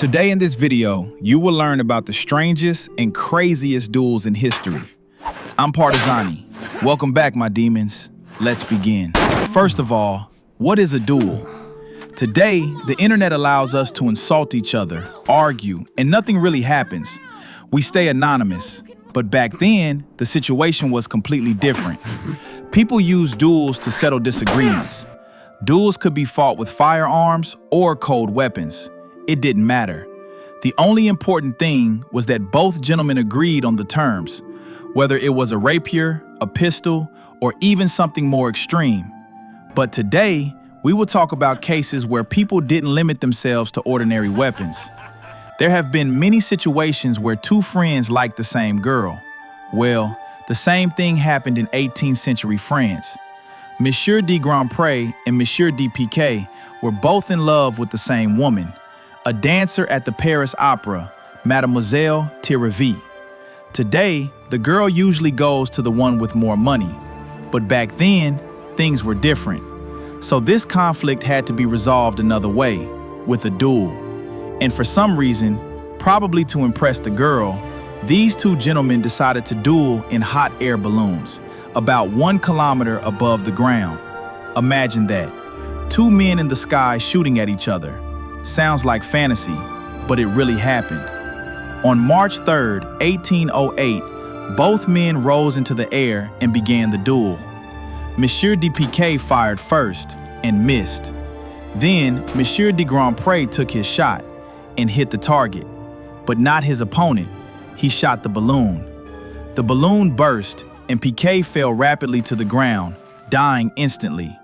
Today in this video, you will learn about the strangest and craziest duels in history. I'm Partizani. Welcome back, my demons. Let's begin. First of all, what is a duel? Today, the internet allows us to insult each other, argue, and nothing really happens. We stay anonymous. But back then, the situation was completely different. People used duels to settle disagreements. Duels could be fought with firearms or cold weapons. It didn't matter. The only important thing was that both gentlemen agreed on the terms, whether it was a rapier, a pistol, or even something more extreme. But today, we will talk about cases where people didn't limit themselves to ordinary weapons. There have been many situations where two friends liked the same girl. Well, the same thing happened in 18th century France. Monsieur de Grandpré and Monsieur de Piquet were both in love with the same woman, a dancer at the Paris Opera, Mademoiselle Thierry. Today, the girl usually goes to the one with more money, but back then, things were different. So this conflict had to be resolved another way, with a duel. And for some reason, probably to impress the girl, these two gentlemen decided to duel in hot air balloons, about 1 kilometer above the ground. Imagine that, 2 men in the sky shooting at each other. Sounds like fantasy, but it really happened. On March 3rd, 1808, both men rose into the air and began the duel. Monsieur de Piquet fired first and missed. Then, Monsieur de Grandpré took his shot and hit the target, but not his opponent. He shot the balloon. The balloon burst and Piquet fell rapidly to the ground, dying instantly.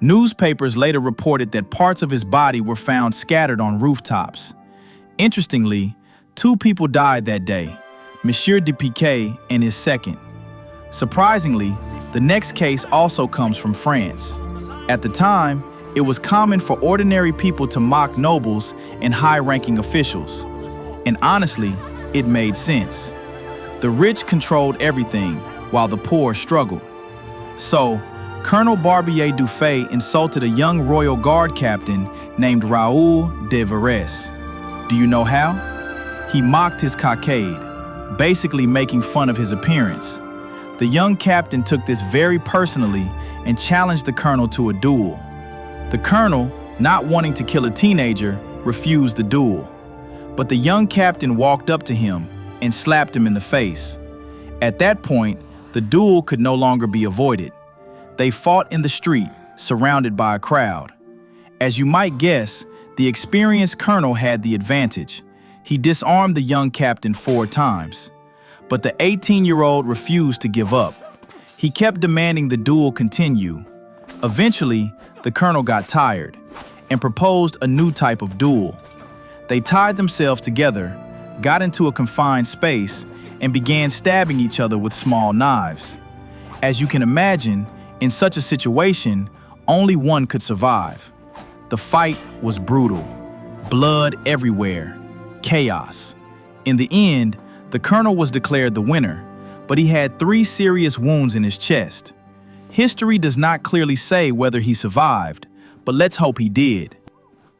Newspapers later reported that parts of his body were found scattered on rooftops. Interestingly, 2 people died that day, Monsieur de Piquet and his second. Surprisingly, the next case also comes from France. At the time, it was common for ordinary people to mock nobles and high-ranking officials. And honestly, it made sense. The rich controlled everything, while the poor struggled. So, Colonel Barbier Dufay insulted a young royal guard captain named Raoul de Varese. Do you know how? He mocked his cockade, basically making fun of his appearance. The young captain took this very personally and challenged the colonel to a duel. The colonel, not wanting to kill a teenager, refused the duel. But the young captain walked up to him and slapped him in the face. At that point, the duel could no longer be avoided. They fought in the street, surrounded by a crowd. As you might guess, the experienced colonel had the advantage. He disarmed the young captain 4 times. But the 18-year-old refused to give up. He kept demanding the duel continue. Eventually, the colonel got tired and proposed a new type of duel. They tied themselves together, got into a confined space, and began stabbing each other with small knives. As you can imagine, in such a situation, only one could survive. The fight was brutal. Blood everywhere. Chaos. In the end, the colonel was declared the winner, but he had 3 serious wounds in his chest. History does not clearly say whether he survived, but let's hope he did.